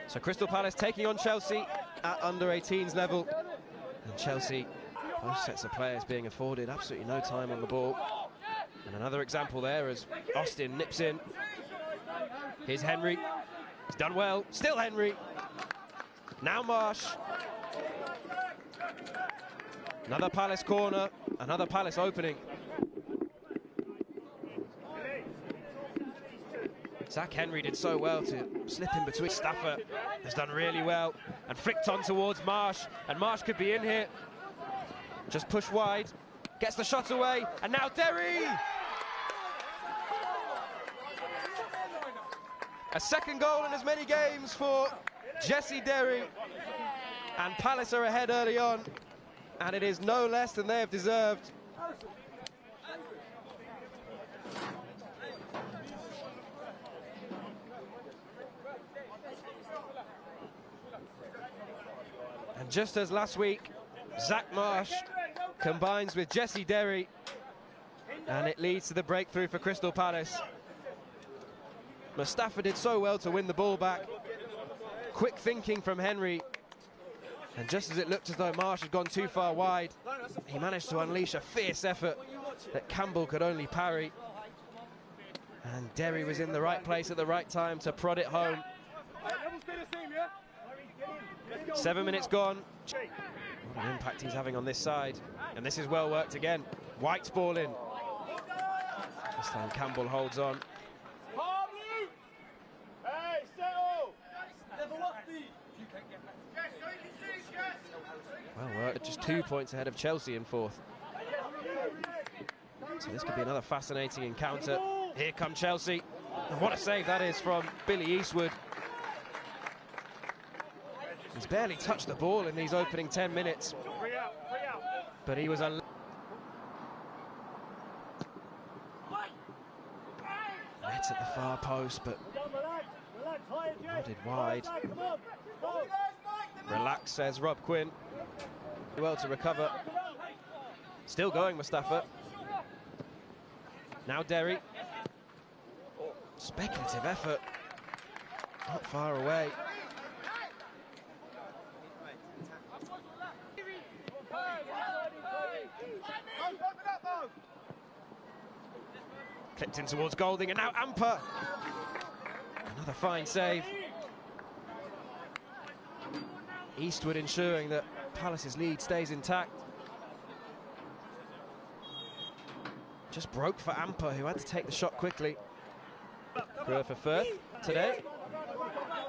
So Crystal Palace taking on Chelsea at under-18s level. And Chelsea, both sets of players being afforded absolutely no time on the ball. And another example there as Austin nips in. Here's Henry. He's done well. Still Henry. Now Marsh. Another Palace corner. Another Palace opening. Zach Henry did so well to slip in between. Stafford has done really well and flicked on towards Marsh, and Marsh could be in here. Just push wide, gets the shot away, and now Derry! A second goal in as many games for Jesse Derry, and Palace are ahead early on, and it is no less than they have deserved. And just as last week, Zach Marsh combines with Jesse Derry, and it leads to the breakthrough for Crystal Palace. Mustafa did so well to win the ball back. Quick thinking from Henry, and just as it looked as though Marsh had gone too far wide, he managed to unleash a fierce effort that Campbell could only parry. And Derry was in the right place at the right time to prod it home. 7 minutes gone. What an impact he's having on this side. And this is well worked again. White's ball in. This time Campbell holds on. Well worked, just 2 points ahead of Chelsea in fourth. So this could be another fascinating encounter. Here come Chelsea. And what a save that is from Billy Eastwood. He's barely touched the ball in these opening 10 minutes. But he was a... Net at the far post, but nodded wide. Relax, says Rob Quinn. Well to recover. Still going, Mustafa. Now Derry. Speculative effort. Not far away. Clipped in towards Golding, and now Amper. Another fine save. Eastwood ensuring that Palace's lead stays intact. Just broke for Amper, who had to take the shot quickly. Brewer for Firth today.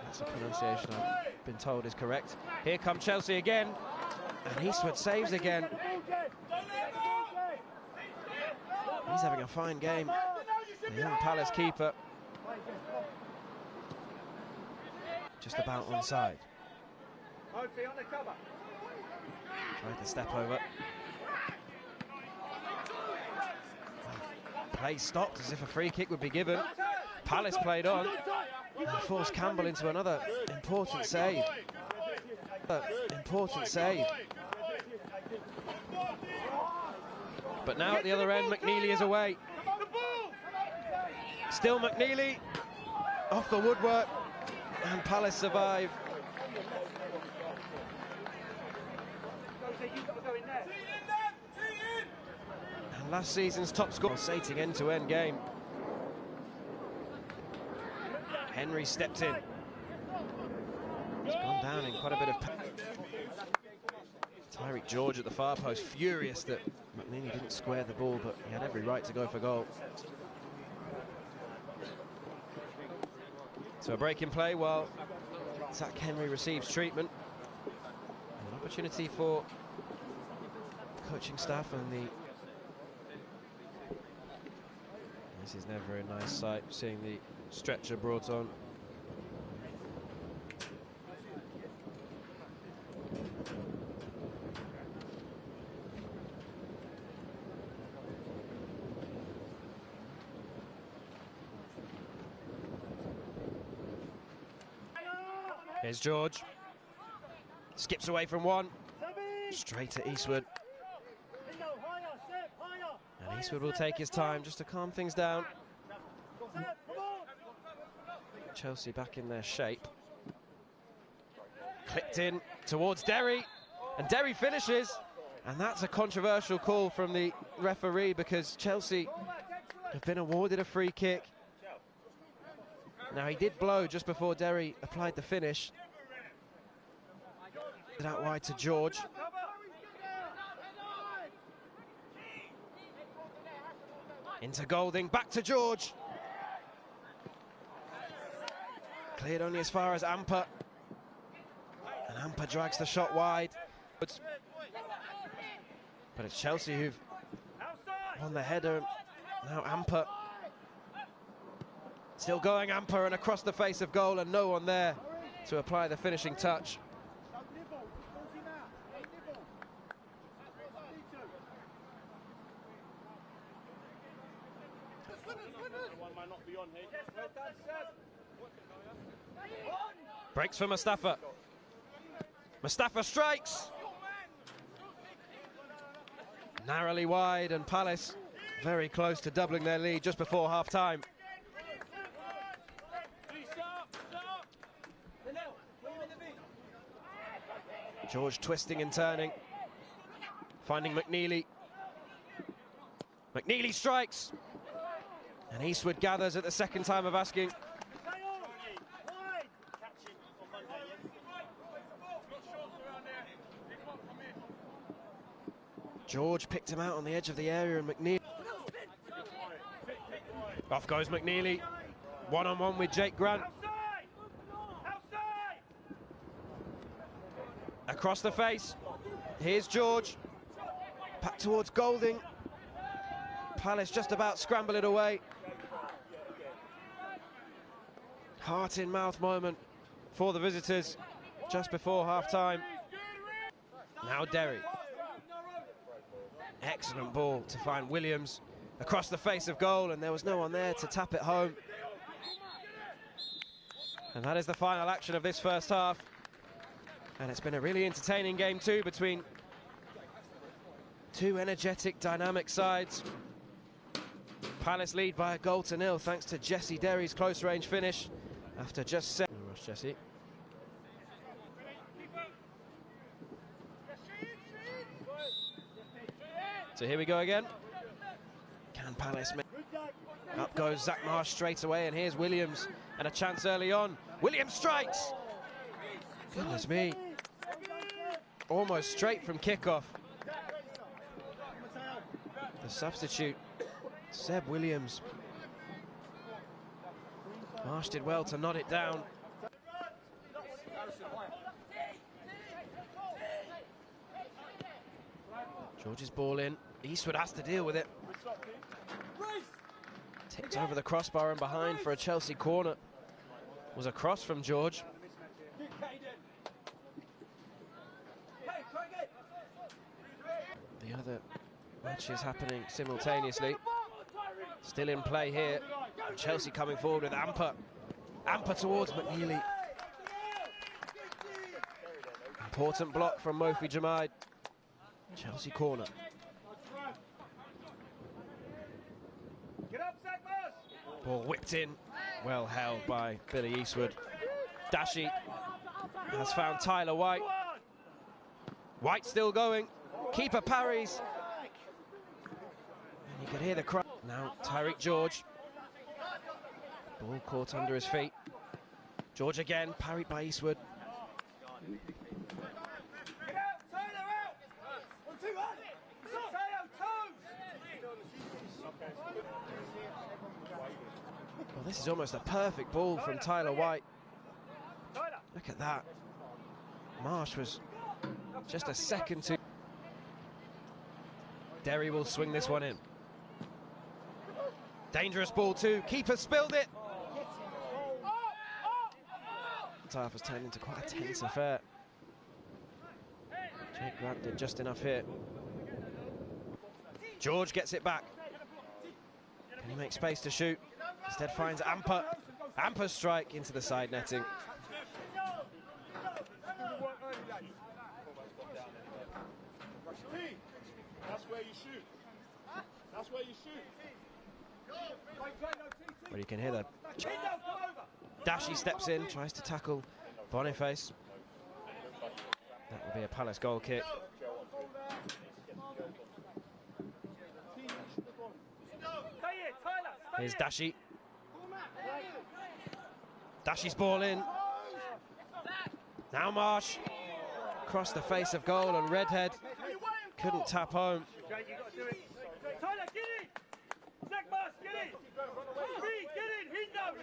That's a pronunciation I've been told is correct. Here come Chelsea again, and Eastwood saves again. He's having a fine game. The young Palace keeper. Just about onside. Tried to step over. Play stopped as if a free kick would be given. Palace played on and forced Campbell into another important save. Important save. But now at the other end, McNeely is away. Still McNeely off the woodwork, and Palace survive. And last season's top scorer, pulsating end-to-end game. Henry stepped in. He's gone down in quite a bit of pain. Tyreek George at the far post, furious that McNeely didn't square the ball, but he had every right to go for goal. So a break in play while Zach Henry receives treatment. An opportunity for the coaching staff and the... This is never a nice sight, seeing the stretcher brought on. Here's George. Skips away from one. Straight to Eastwood. And Eastwood will take his time just to calm things down. Chelsea back in their shape. Clipped in towards Derry, and Derry finishes. And that's a controversial call from the referee, because Chelsea have been awarded a free kick. Now, he did blow just before Derry applied the finish. Out wide to George. Into Golding, back to George. Cleared only as far as Amper. And Amper drags the shot wide. But it's Chelsea who've won the header. Now Amper. Still going, Amper, and across the face of goal, and no one there to apply the finishing touch. Breaks for Mustafa. Mustafa strikes. Narrowly wide, and Palace very close to doubling their lead just before half-time. George twisting and turning, finding McNeely. McNeely strikes, and Eastwood gathers at the second time of asking. George picked him out on the edge of the area, and McNeely. Off goes McNeely, one-on-one with Jake Grant. Across the face, here's George, back towards Golding. Palace just about scramble it away. Heart-in-mouth moment for the visitors just before half-time. Now Derry. Excellent ball to find Williams across the face of goal, and there was no one there to tap it home. And that is the final action of this first half. And it's been a really entertaining game too, between two energetic, dynamic sides. Palace lead by 1-0 thanks to Jesse Derry's close-range finish after just 7. Rush Jesse. So here we go again. Can Palace make? Up goes Zach Marsh straight away, and here's Williams, and a chance early on. Williams strikes. Goodness me. Almost straight from kickoff. The substitute, Seb Williams. Marsh did well to nod it down. George's ball in. Eastwood has to deal with it. Tipped over the crossbar and behind for a Chelsea corner. Was a cross from George. The other matches happening simultaneously. Still in play here. And Chelsea coming forward with Amper. Amper towards McNeely. Important block from Mofi Jamaid. Chelsea corner. Ball whipped in. Well held by Billy Eastwood. Dashi has found Tyler White. White still going. Keeper parries. And you can hear the crowd. Now Tyreek George. Ball caught under his feet. George again, parried by Eastwood. Well, this is almost a perfect ball from Tyler White. Look at that. Marsh was just a second too. Derry will swing this one in. Dangerous ball too. Keeper spilled it. Half has turned into quite a tense affair. Jake Grant did just enough here. George gets it back. Can he make space to shoot? Instead finds Amper. Amper's strike into the side netting. That's where you shoot. That's where you shoot. But you can hear the Dashi steps in, tries to tackle Boniface. That will be a Palace goal kick. Here's Dashi. Dashi's ball in. Now Marsh. Across the face of goal, and Redhead couldn't tap home.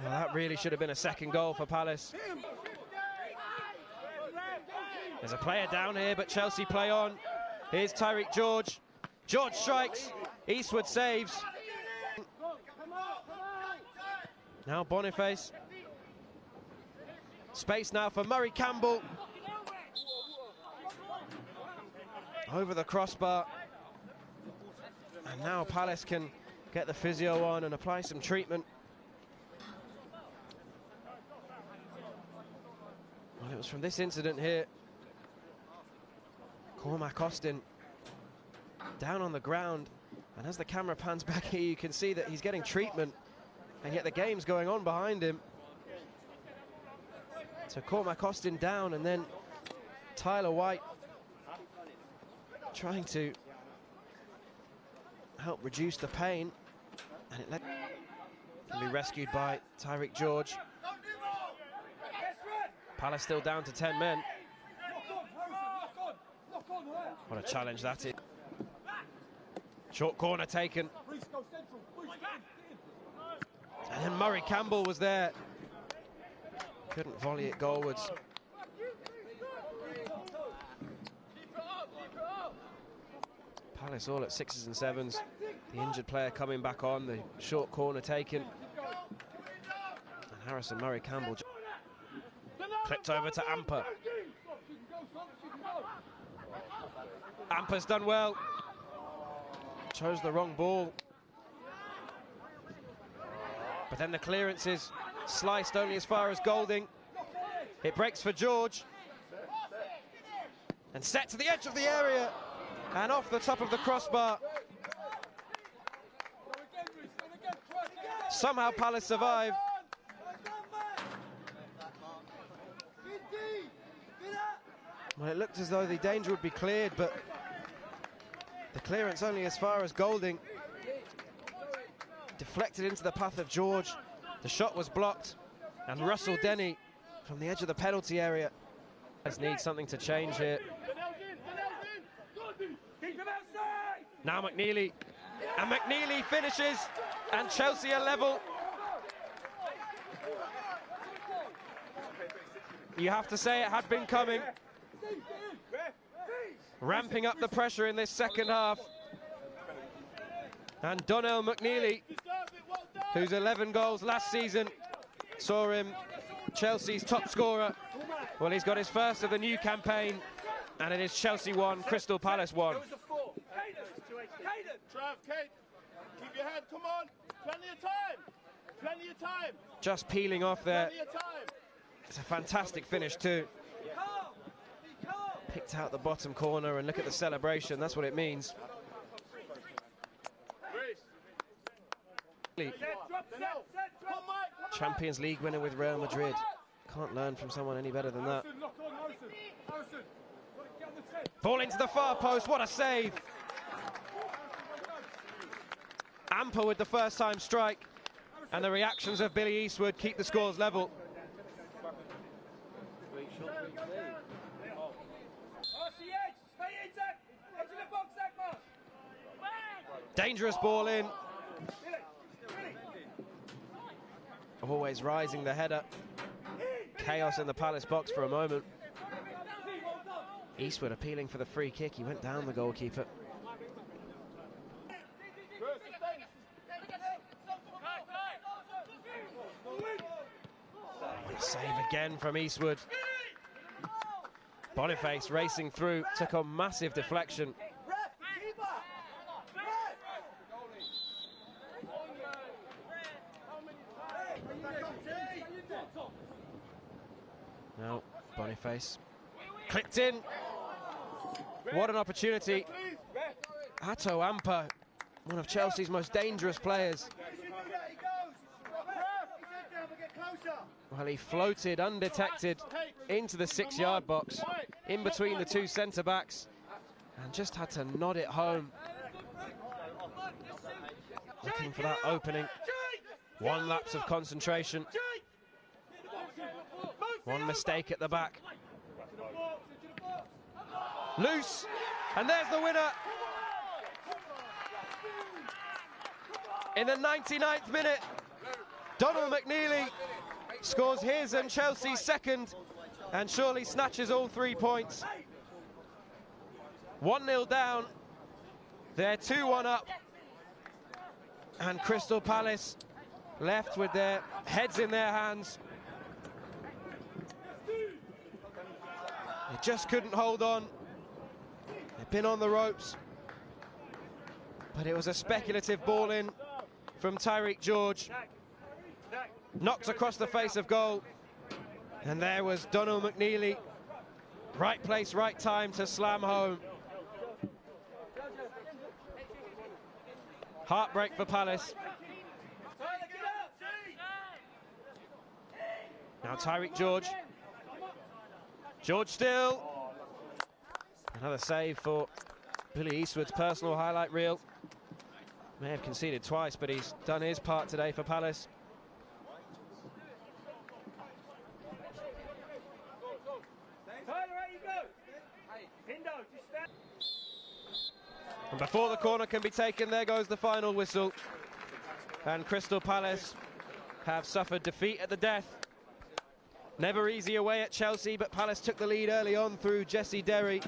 Well, that really should have been a second goal for Palace. There's a player down here, but Chelsea play on. Here's Tyreek George. George strikes. Eastwood saves. Now Boniface. Space now for Murray Campbell. Over the crossbar. And now Palace can get the physio on and apply some treatment. Well, it was from this incident here. Cormac Austin down on the ground. And as the camera pans back here, you can see that he's getting treatment. And yet the game's going on behind him. So Cormac Austin down, and then Tyler White trying to help reduce the pain. And it can be rescued by Tyreek George. Palace still down to 10 men. What a challenge that is. Short corner taken. And then Murray Campbell was there. Couldn't volley it goalwards. Palace all at 6s and 7s. The injured player coming back on. The short corner taken. And Harrison Murray Campbell clipped over to Amper. Amper's done well. Chose the wrong ball. But then the clearance is sliced only as far as Golding. It breaks for George. And set to the edge of the area. And off the top of the crossbar. Somehow Palace survive. Well, it looked as though the danger would be cleared, but the clearance only as far as Golding. Deflected into the path of George. The shot was blocked. And Russell Denny from the edge of the penalty area. Palace need something to change here. Now McNeely. And McNeely finishes. And Chelsea are level. You have to say it had been coming. Ramping up the pressure in this second half. And Donnell McNeely, whose 11 goals last season saw him Chelsea's top scorer. Well, he's got his first of the new campaign, and it is Chelsea 1, Crystal Palace 1. Trav, Kate, keep your head, come on. Plenty of time. Plenty of time. Just peeling off there. Plenty of time. It's a fantastic finish too. Picked out the bottom corner, and look at the celebration. That's what it means. Champions League winner with Real Madrid. Can't learn from someone any better than that. Ball into the far post, what a save. Amper with the first time strike, and the reactions of Billy Eastwood keep the scores level. Dangerous ball in. Always rising the header. Chaos in the Palace box for a moment. Eastwood appealing for the free kick. He went down the goalkeeper. Save again from Eastwood. Boniface racing through, took a massive deflection. Now Boniface clipped in. What an opportunity. Atto Amper, one of Chelsea's most dangerous players. Well, he floated undetected into the 6-yard box, in between the two centre-backs, and just had to nod it home. Looking for that opening. One lapse of concentration. One mistake at the back. Loose, and there's the winner. In the 99th minute, Donald McNeely scores his and Chelsea's second, and surely snatches all 3 points. 1-0 down, they're 2-1 up, and Crystal Palace left with their heads in their hands. They just couldn't hold on. They've been on the ropes, but it was a speculative ball in from Tyreek George. Knocked across the face of goal, and there was Donald McNeely. Right place, right time to slam home. Heartbreak for Palace. Now Tyreek George. George still. Another save for Billy Eastwood's personal highlight reel. May have conceded twice, but he's done his part today for Palace. And before the corner can be taken, there goes the final whistle. And Crystal Palace have suffered defeat at the death. Never easy away at Chelsea, but Palace took the lead early on through Jesse Derry.